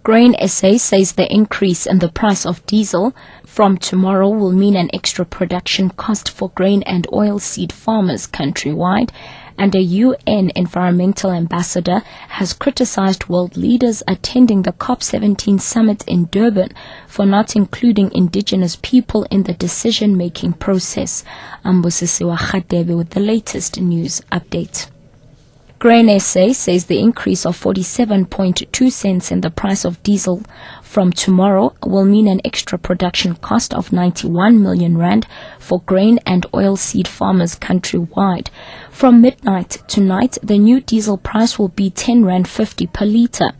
Grain SA says the increase in the price of diesel from tomorrow will mean an extra production cost for grain and oilseed farmers countrywide, and a UN environmental ambassador has criticized world leaders attending the COP17 summit in Durban for not including indigenous people in the decision-making process. Ambosisiwa Khadebe with the latest news update. Grain SA says the increase of 47.2 cents in the price of diesel from tomorrow will mean an extra production cost of 91 million rand for grain and oilseed farmers countrywide. From midnight tonight, the new diesel price will be 10 rand 50 per litre.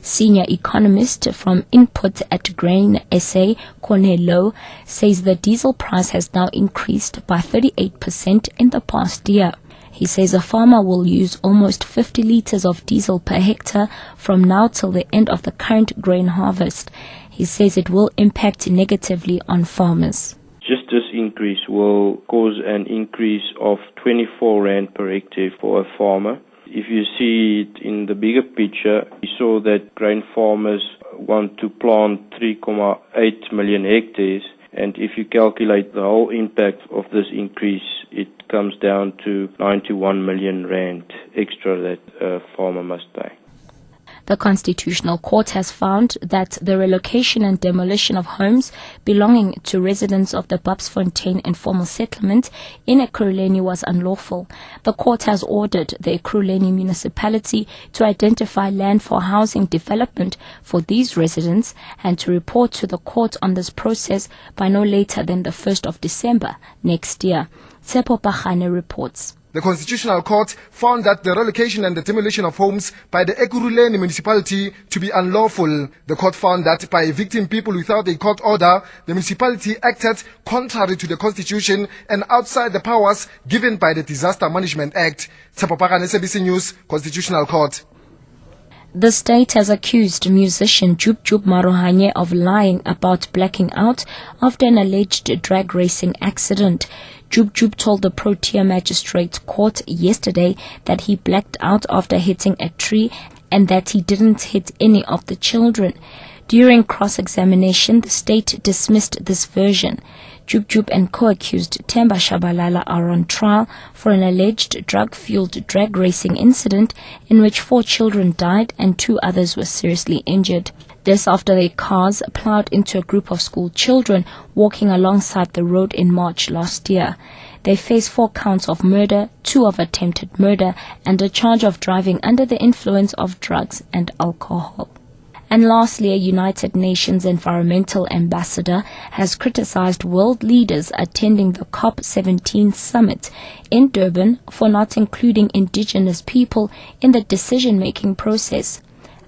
Senior economist from Input at Grain SA, Cornelo, says the diesel price has now increased by 38% in the past year. He says a farmer will use almost 50 litres of diesel per hectare from now till the end of the current grain harvest. He says it will impact negatively on farmers. Just this increase will cause an increase of 24 rand per hectare for a farmer. If you see it in the bigger picture, we saw that grain farmers want to plant 3.8 million hectares. And if you calculate the whole impact of this increase, it comes down to 91 million rand extra that a farmer must pay. The Constitutional Court has found that the relocation and demolition of homes belonging to residents of the Babsfontein informal settlement in Ekurhuleni was unlawful. The court has ordered the Ekurhuleni municipality to identify land for housing development for these residents and to report to the court on this process by no later than the 1st of December next year. Tsepo Pachane reports. The Constitutional Court found that the relocation and the demolition of homes by the Ekurhuleni municipality to be unlawful. The court found that by evicting people without a court order, the municipality acted contrary to the Constitution and outside the powers given by the Disaster Management Act. Tsapapaka, SABC News, Constitutional Court. The state has accused musician Jub Marohanye of lying about blacking out after an alleged drag racing accident. Jub told the Protea Magistrates Court yesterday that he blacked out after hitting a tree and that he didn't hit any of the children. During cross-examination, the state dismissed this version. Jub and co-accused Themba Shabalala are on trial for an alleged drug-fueled drag racing incident in which 4 children died and 2 others were seriously injured. This after their cars plowed into a group of school children walking alongside the road in March last year. They face 4 counts of murder, 2 of attempted murder, and a charge of driving under the influence of drugs and alcohol. And lastly, a United Nations environmental ambassador has criticized world leaders attending the COP17 summit in Durban for not including indigenous people in the decision-making process.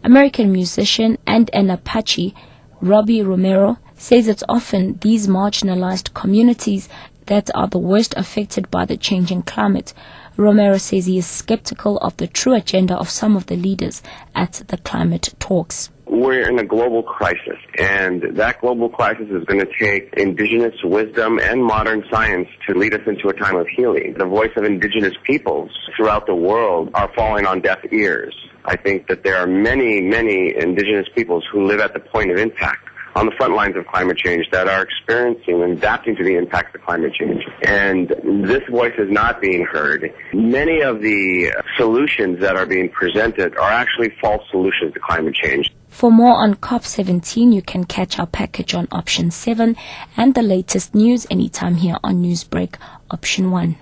American musician and an Apache, Robbie Romero, says it's often these marginalized communities that are the worst affected by the changing climate. Romero says he is skeptical of the true agenda of some of the leaders at the climate talks. We're in a global crisis, and that global crisis is going to take indigenous wisdom and modern science to lead us into a time of healing. The voice of indigenous peoples throughout the world are falling on deaf ears. I think that there are many, many indigenous peoples who live at the point of impact on the front lines of climate change that are experiencing and adapting to the impacts of climate change. And this voice is not being heard. Many of the solutions that are being presented are actually false solutions to climate change. For more on COP17, you can catch our package on Option 7 and the latest news anytime here on Newsbreak Option 1.